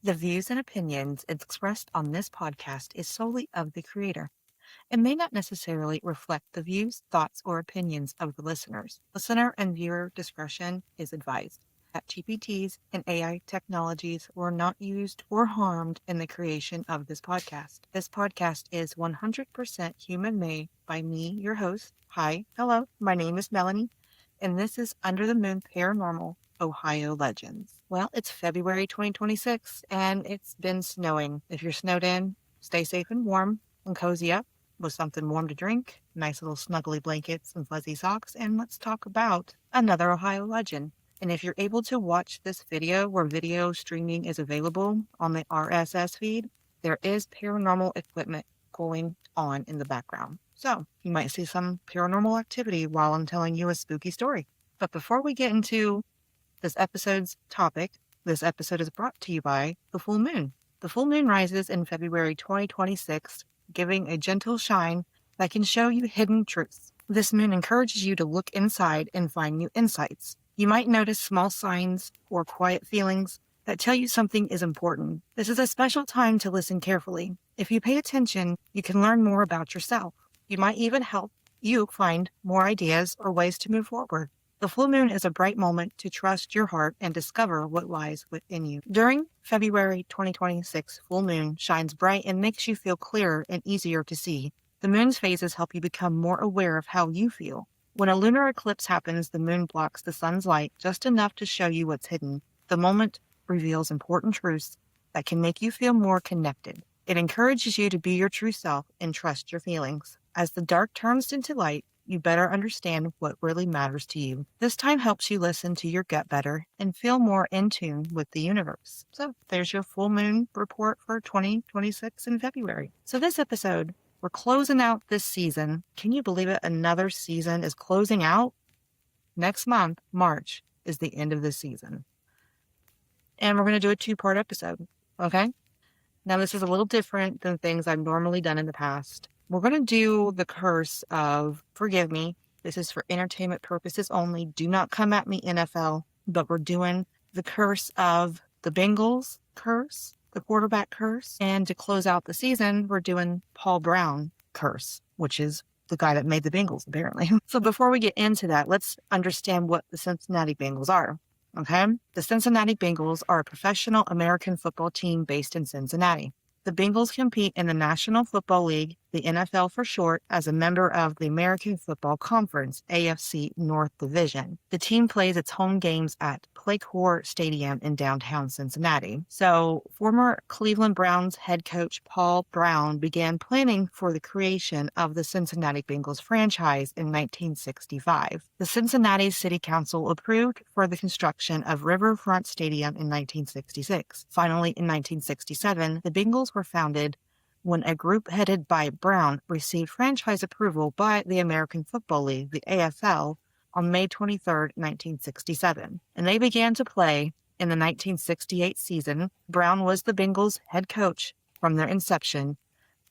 The views and opinions expressed on this podcast is solely of the creator and may not necessarily reflect the views, thoughts, or opinions of the listeners. Listener and viewer discretion is advised. ChatGPTs and AI technologies were not used or harmed in the creation of this podcast. This podcast is 100% human-made by me, your host. Hi, hello, my name is Melanie, and this is Under the Moon Paranormal Ohio Legends. Well, it's February 2026, and it's been snowing. If you're snowed in, stay safe and warm and cozy up with something warm to drink, nice little snuggly blankets and fuzzy socks, and let's talk about another Ohio legend. And if you're able to watch this video where video streaming is available on the RSS feed, there is paranormal equipment going on in the background. So you might see some paranormal activity while I'm telling you a spooky story. But before we get into this episode's topic, this episode is brought to you by the full moon. The full moon rises in February 2026, giving a gentle shine that can show you hidden truths. This moon encourages you to look inside and find new insights. You might notice small signs or quiet feelings that tell you something is important. This is a special time to listen carefully. If you pay attention, you can learn more about yourself. You might even help you find more ideas or ways to move forward. The full moon is a bright moment to trust your heart and discover what lies within you. During February 2026, full moon shines bright and makes you feel clearer and easier to see. The moon's phases help you become more aware of how you feel. When a lunar eclipse happens, the moon blocks the sun's light just enough to show you what's hidden. The moment reveals important truths that can make you feel more connected. It encourages you to be your true self and trust your feelings. As the dark turns into light, you better understand what really matters to you. This time helps you listen to your gut better and feel more in tune with the universe. So there's your full moon report for 2026 in February. So this episode, we're closing out this season. Can you believe it? Another season is closing out. Next month, March, is the end of the season. And we're going to do a 2-part episode, okay? Now, this is a little different than things I've normally done in the past. We're going to do the curse of, forgive me, this is for entertainment purposes only. Do not come at me, NFL, but we're doing the curse of the Bengals curse, the quarterback curse. And to close out the season, we're doing Paul Brown curse, which is the guy that made the Bengals, apparently. So before we get into that, let's understand what the Cincinnati Bengals are. Okay? The Cincinnati Bengals are a professional American football team based in Cincinnati. The Bengals compete in the National Football League, the NFL for short, as a member of the American Football Conference, AFC North Division. The team plays its home games at Playcore Stadium in downtown Cincinnati. So, former Cleveland Browns head coach Paul Brown began planning for the creation of the Cincinnati Bengals franchise in 1965. The Cincinnati City Council approved for the construction of Riverfront Stadium in 1966. Finally, in 1967, the Bengals were founded when a group headed by Brown received franchise approval by the American Football League, the AFL, on May 23, 1967. And they began to play in the 1968 season. Brown was the Bengals head coach from their inception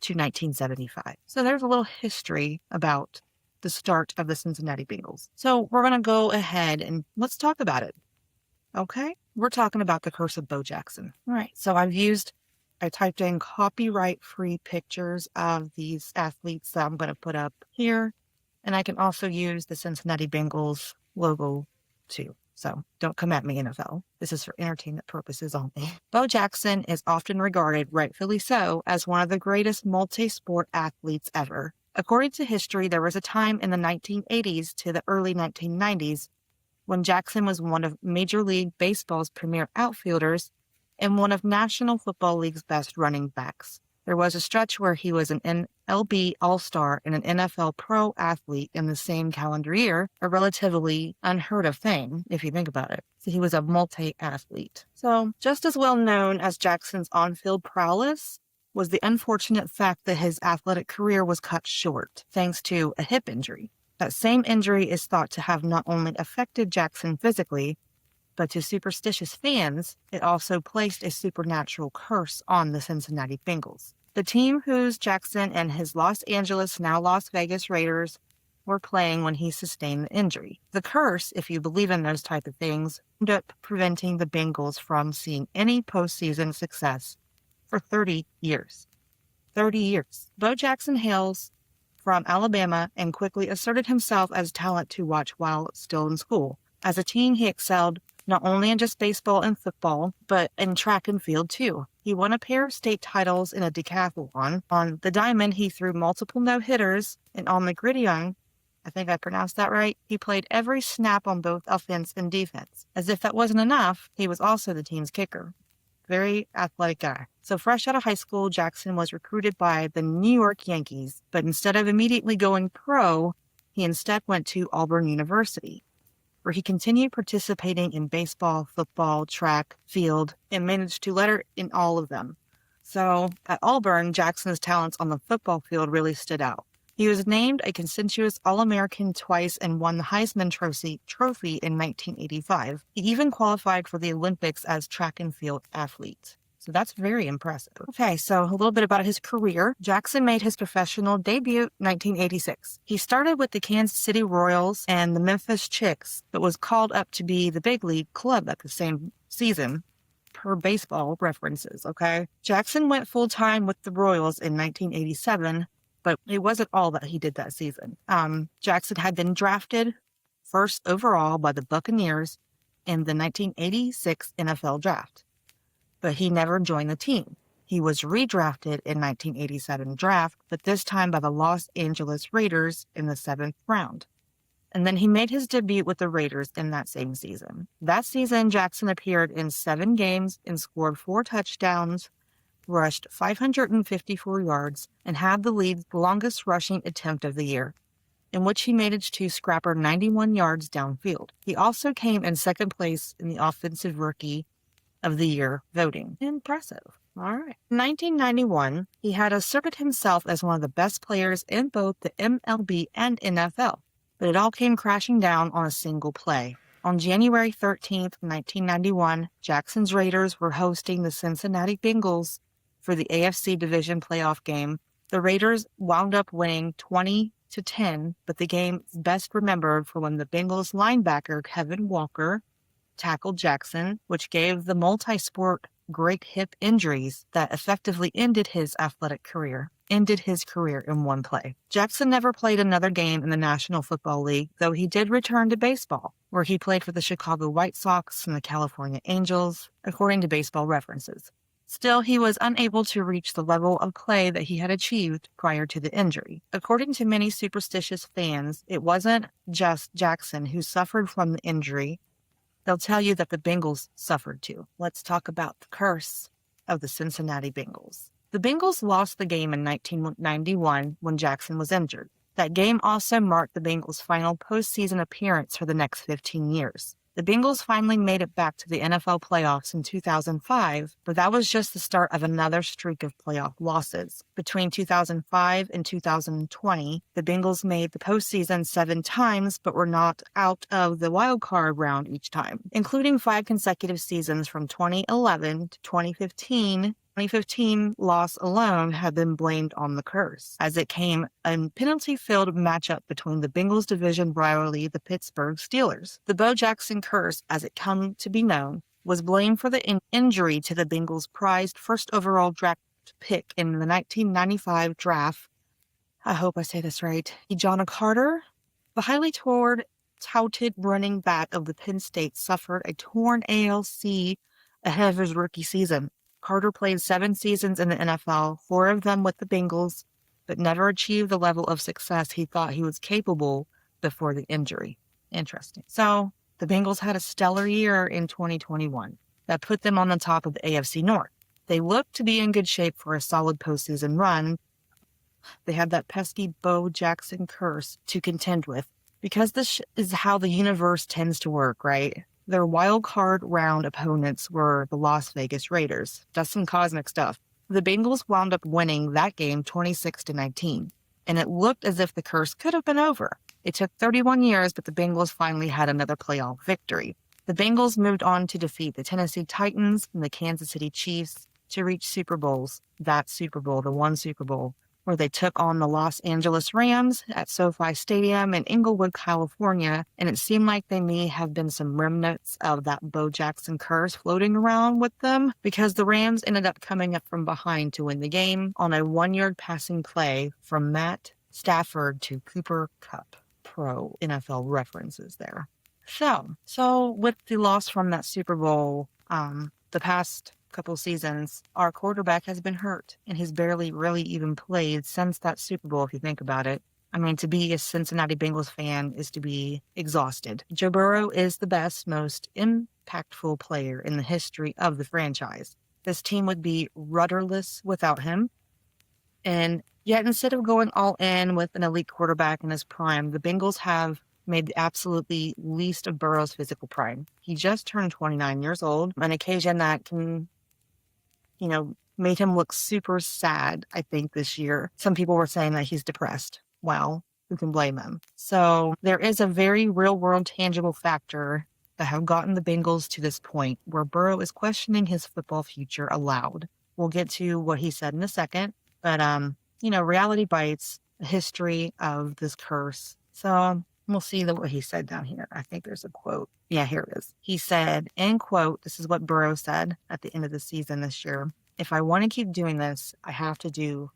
to 1975. So there's a little history about the start of the Cincinnati Bengals. So we're going to go ahead and let's talk about it. Okay? We're talking about the curse of Bo Jackson. All right. So I typed in copyright-free pictures of these athletes that I'm going to put up here. And I can also use the Cincinnati Bengals logo too. So don't come at me, NFL. This is for entertainment purposes only. Bo Jackson is often regarded, rightfully so, as one of the greatest multi-sport athletes ever. According to history, there was a time in the 1980s to the early 1990s when Jackson was one of Major League Baseball's premier outfielders and one of National Football League's best running backs. There was a stretch where he was an MLB All-Star and an NFL Pro athlete in the same calendar year, a relatively unheard of thing, if you think about it. So he was a multi-athlete. So just as well known as Jackson's on-field prowess was the unfortunate fact that his athletic career was cut short, thanks to a hip injury. That same injury is thought to have not only affected Jackson physically, but to superstitious fans, it also placed a supernatural curse on the Cincinnati Bengals. The team whose Jackson and his Los Angeles, now Las Vegas Raiders, were playing when he sustained the injury. The curse, if you believe in those type of things, ended up preventing the Bengals from seeing any postseason success for 30 years. 30 years. Bo Jackson hails from Alabama and quickly asserted himself as talent to watch while still in school. As a teen, he excelled not only in just baseball and football, but in track and field too. He won a pair of state titles in a decathlon. On the diamond, he threw multiple no-hitters, and on the gridiron, I think I pronounced that right, he played every snap on both offense and defense. As if that wasn't enough, he was also the team's kicker. Very athletic guy. So fresh out of high school, Jackson was recruited by the New York Yankees, but instead of immediately going pro, he instead went to Auburn University, where he continued participating in baseball, football, track, field, and managed to letter in all of them. So at Auburn, Jackson's talents on the football field really stood out. He was named a consensus All-American twice and won the Heisman Trophy in 1985. He even qualified for the Olympics as track and field athlete. So that's very impressive. Okay, so a little bit about his career. Jackson made his professional debut in 1986. He started with the Kansas City Royals and the Memphis Chicks, but was called up to be the big league club at the same season, per baseball references, okay? Jackson went full-time with the Royals in 1987, but it wasn't all that he did that season. Jackson had been drafted first overall by the Buccaneers in the 1986 NFL draft, but he never joined the team. He was redrafted in 1987 draft, but this time by the Los Angeles Raiders in the 7th round. And then he made his debut with the Raiders in that same season. That season, Jackson appeared in 7 games and scored 4 touchdowns, rushed 554 yards, and had the league's longest rushing attempt of the year, in which he managed to scrapper 91 yards downfield. He also came in second place in the Offensive Rookie of the Year voting. Impressive. All right. In 1991, he had asserted himself as one of the best players in both the MLB and NFL, but it all came crashing down on a single play. On January 13th, 1991, Jackson's Raiders were hosting the Cincinnati Bengals for the AFC Division playoff game. The Raiders wound up winning 20-10, but the game is best remembered for when the Bengals linebacker Kevin Walker tackled Jackson, which gave the multi-sport great hip injuries that effectively ended his career in one play. Jackson never played another game in the National Football League, though he did return to baseball, where he played for the Chicago White Sox and the California Angels, according to baseball references. Still, he was unable to reach the level of play that he had achieved prior to the injury. According to many superstitious fans, it wasn't just Jackson who suffered from the injury. They'll tell you that the Bengals suffered too. Let's talk about the curse of the Cincinnati Bengals. The Bengals lost the game in 1991 when Jackson was injured. That game also marked the Bengals' final postseason appearance for the next 15 years. The Bengals finally made it back to the NFL playoffs in 2005, but that was just the start of another streak of playoff losses. Between 2005 and 2020, the Bengals made the postseason 7 times, but were knocked out of the wild card round each time, including 5 consecutive seasons from 2011 to 2015. 2015 loss alone had been blamed on the curse, as it came a penalty-filled matchup between the Bengals division rivalry, the Pittsburgh Steelers. The Bo Jackson curse, as it come to be known, was blamed for the injury to the Bengals' prized first overall draft pick in the 1995 draft. I hope I say this right. John Carter, the highly touted running back of the Penn State, suffered a torn ALC ahead of his rookie season. Carter played 7 seasons in the NFL, 4 of them with the Bengals, but never achieved the level of success he thought he was capable before the injury. Interesting. So, the Bengals had a stellar year in 2021 that put them on the top of the AFC North. They looked to be in good shape for a solid postseason run. They had that pesky Bo Jackson curse to contend with, because this is how the universe tends to work, right? Their wild card round opponents were the Las Vegas Raiders. That's some cosmic stuff. The Bengals wound up winning that game 26-19, and it looked as if the curse could have been over. It took 31 years, but the Bengals finally had another playoff victory. The Bengals moved on to defeat the Tennessee Titans and the Kansas City Chiefs to reach Super Bowls. That Super Bowl, the one Super Bowl where they took on the Los Angeles Rams at SoFi Stadium in Inglewood, California, and it seemed like they may have been some remnants of that Bo Jackson curse floating around with them, because the Rams ended up coming up from behind to win the game on a 1-yard passing play from Matt Stafford to Cooper Kupp. Pro NFL references there. So with the loss from that Super Bowl, the past couple seasons, our quarterback has been hurt and has barely really even played since that Super Bowl, if you think about it. I mean, to be a Cincinnati Bengals fan is to be exhausted. Joe Burrow is the best, most impactful player in the history of the franchise. This team would be rudderless without him. And yet, instead of going all in with an elite quarterback in his prime, the Bengals have made the absolutely least of Burrow's physical prime. He just turned 29 years old, an occasion that can, made him look super sad, I think, this year. Some people were saying that he's depressed. Well, who can blame him? So there is a very real-world tangible factor that have gotten the Bengals to this point where Burrow is questioning his football future aloud. We'll get to what he said in a second. But, reality bites, the history of this curse. So we'll see what he said down here. I think there's a quote. Yeah, here it is. He said, end quote, this is what Burrow said at the end of the season this year. If I want to keep doing this, I have to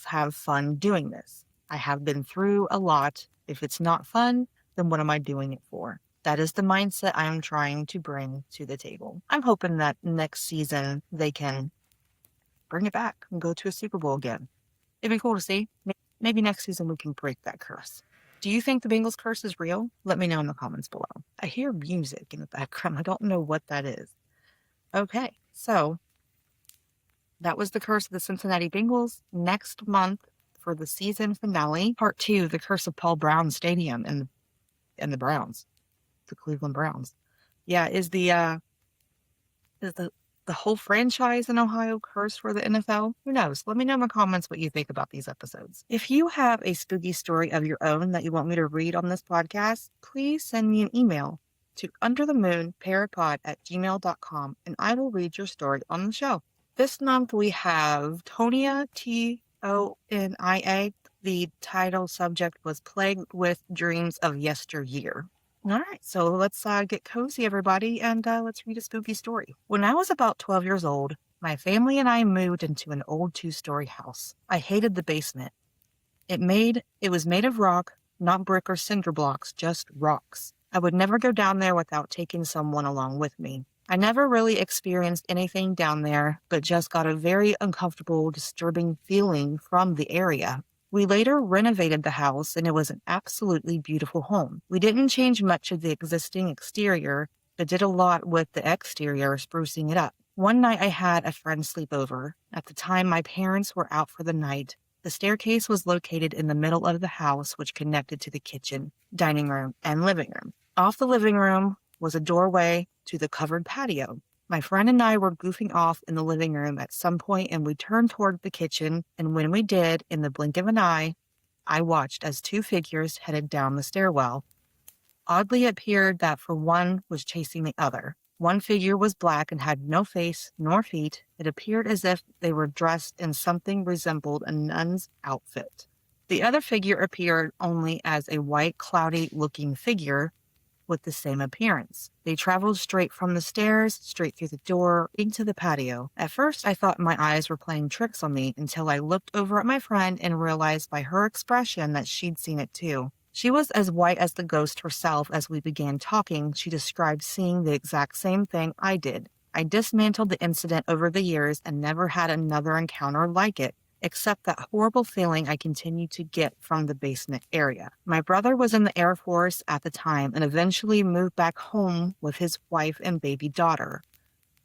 have fun doing this. I have been through a lot. If it's not fun, then what am I doing it for? That is the mindset I am trying to bring to the table. I'm hoping that next season they can bring it back and go to a Super Bowl again. It'd be cool to see. Maybe next season we can break that curse. Do you think the Bengals curse is real? Let me know in the comments below. I hear music in the background. I don't know what that is. Okay, so that was the curse of the Cincinnati Bengals. Next month for the season finale, part 2, the curse of Paul Brown Stadium and the Browns, the Cleveland Browns. Yeah, is the whole franchise in Ohio cursed for the NFL? Who knows? Let me know in the comments what you think about these episodes. If you have a spooky story of your own that you want me to read on this podcast, please send me an email to underthemoonparapod@gmail.com and I will read your story on the show. This month we have Tonia, Tonia. The title subject was Plagued with Dreams of Yesteryear. All right, so let's get cozy, everybody, and let's read a spooky story. When I was about 12 years old, my family and I moved into an old 2-story house. I hated the basement. It was made of rock, not brick or cinder blocks, just rocks. I would never go down there without taking someone along with me. I never really experienced anything down there, but just got a very uncomfortable, disturbing feeling from the area. We later renovated the house, and it was an absolutely beautiful home. We didn't change much of the existing exterior, but did a lot with the exterior, sprucing it up. One night I had a friend sleep over. At the time, my parents were out for the night. The staircase was located in the middle of the house, which connected to the kitchen, dining room, and living room. Off the living room was a doorway to the covered patio. My friend and I were goofing off in the living room at some point, and we turned toward the kitchen, and when we did, in the blink of an eye, I watched as 2 figures headed down the stairwell. Oddly, it appeared that for one was chasing the other. One figure was black and had no face nor feet. It appeared as if they were dressed in something resembled a nun's outfit. The other figure appeared only as a white, cloudy-looking figure with the same appearance. They traveled straight from the stairs, straight through the door, into the patio. At first, I thought my eyes were playing tricks on me until I looked over at my friend and realized by her expression that she'd seen it too. She was as white as the ghost herself. As we began talking, she described seeing the exact same thing I did. I dismantled the incident over the years and never had another encounter like it, except that horrible feeling I continued to get from the basement area. My brother was in the Air Force at the time and eventually moved back home with his wife and baby daughter.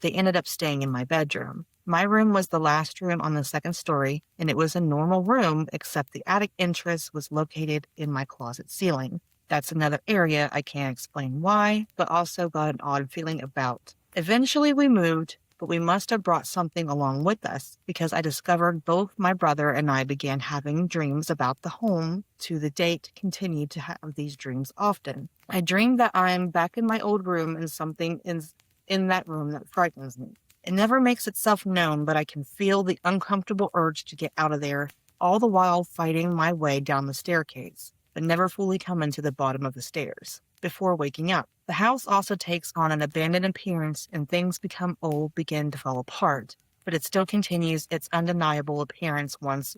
They ended up staying in my bedroom. My room was the last room on the 2nd story, and it was a normal room, except the attic entrance was located in my closet ceiling. That's another area I can't explain why, but also got an odd feeling about. Eventually we moved, but we must have brought something along with us, because I discovered both my brother and I began having dreams about the home. To the date, continued to have these dreams often. I dreamed that I'm back in my old room and something is in that room that frightens me. It never makes itself known, but I can feel the uncomfortable urge to get out of there all the while fighting my way down the staircase, but never fully coming to the bottom of the stairs before waking up. The house also takes on an abandoned appearance and things begin to fall apart, but it still continues its undeniable appearance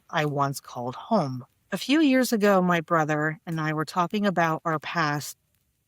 I once called home. A few years ago, my brother and I were talking about our past.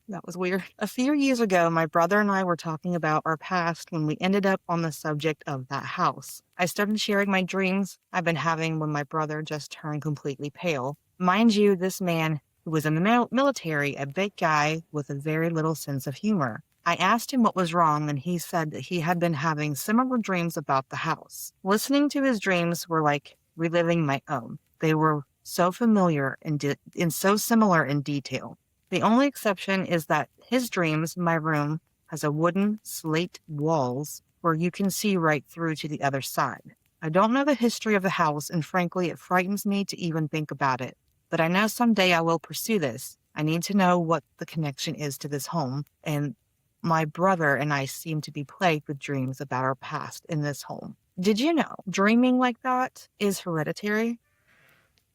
That was weird. A few years ago, my brother and I were talking about our past when we ended up on the subject of that house. I started sharing my dreams I've been having when my brother just turned completely pale. Mind you, this man who was in the military, a big guy with a very little sense of humor. I asked him what was wrong, and he said that he had been having similar dreams about the house. Listening to his dreams were like reliving my own. They were so familiar and so similar in detail. The only exception is that his dreams, my room, has a wooden slate walls where you can see right through to the other side. I don't know the history of the house, and frankly, it frightens me to even think about it. But I know someday I will pursue this. I need to know what the connection is to this home, and my brother and I seem to be plagued with dreams about our past in this home. Did you know dreaming like that is hereditary?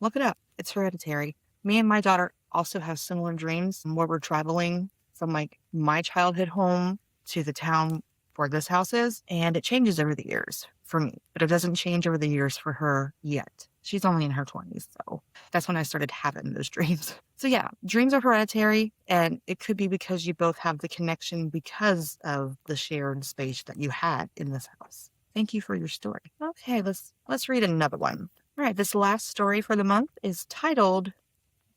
Look it up. It's hereditary. Me and my daughter also have similar dreams where we're traveling from like my childhood home to the town where this house is, and it changes over the years for me, but it doesn't change over the years for her yet. She's only in her 20s, so that's when I started having those dreams. So yeah, dreams are hereditary, and it could be because you both have the connection because of the shared space that you had in this house. Thank you for your story. Okay, let's read another one. All right, this last story for the month is titled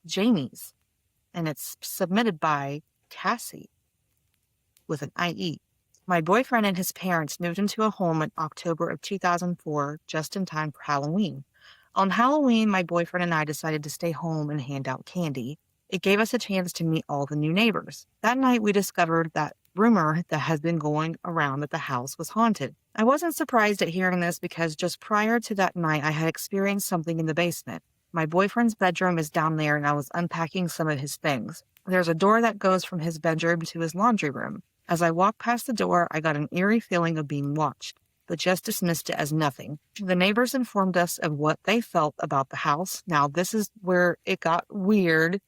Jamie's, and it's submitted by Cassie with an IE. My boyfriend and his parents moved into a home in October of 2004, just in time for Halloween. On Halloween, my boyfriend and I decided to stay home and hand out candy. It gave us a chance to meet all the new neighbors. That night, we discovered that rumor that has been going around that the house was haunted. I wasn't surprised at hearing this because just prior to that night, I had experienced something in the basement. My boyfriend's bedroom is down there, and I was unpacking some of his things. There's a door that goes from his bedroom to his laundry room. As I walked past the door, I got an eerie feeling of being watched, but just dismissed it as nothing. The neighbors informed us of what they felt about the house. Now, this is where it got weird,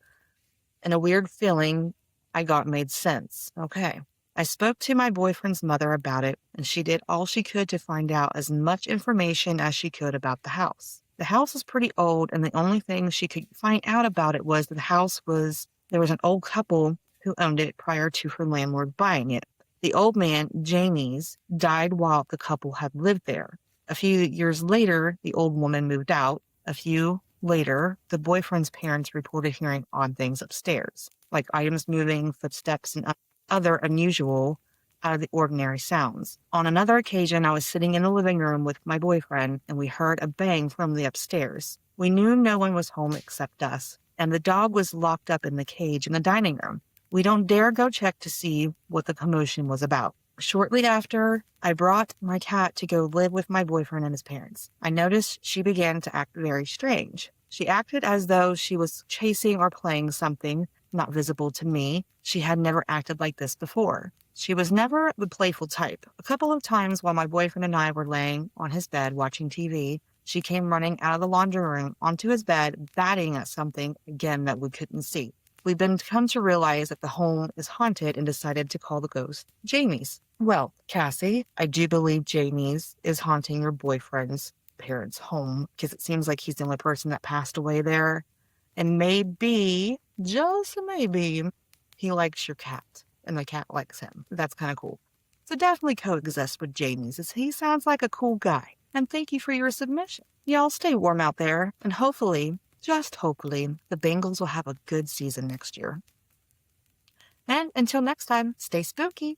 and a weird feeling I got made sense. Okay. I spoke to my boyfriend's mother about it, and she did all she could to find out as much information as she could about the house. The house was pretty old, and the only thing she could find out about it was that there was an old couple who owned it prior to her landlord buying it. The old man, Jamie's, died while the couple had lived there. A few years later, the old woman moved out. A few later, the boyfriend's parents reported hearing odd things upstairs, like items moving, footsteps, and other unusual, out of the ordinary sounds. On another occasion, I was sitting in the living room with my boyfriend, and we heard a bang from the upstairs. We knew no one was home except us, and the dog was locked up in the cage in the dining room. We don't dare go check to see what the commotion was about. Shortly after, I brought my cat to go live with my boyfriend and his parents. I noticed she began to act very strange. She acted as though she was chasing or playing something not visible to me. She had never acted like this before. She was never the playful type. A couple of times while my boyfriend and I were laying on his bed watching TV, she came running out of the laundry room onto his bed, batting at something, again, that we couldn't see. We've come to realize that the home is haunted and decided to call the ghost Jamie's. Well, Cassie, I do believe Jamie's is haunting your boyfriend's parents' home because it seems like he's the only person that passed away there. And maybe, just maybe, he likes your cat and the cat likes him. That's kind of cool. So definitely coexist with Jamie's, as he sounds like a cool guy. And thank you for your submission. Y'all stay warm out there, and hopefully, just hopefully, the Bengals will have a good season next year. And until next time, stay spooky.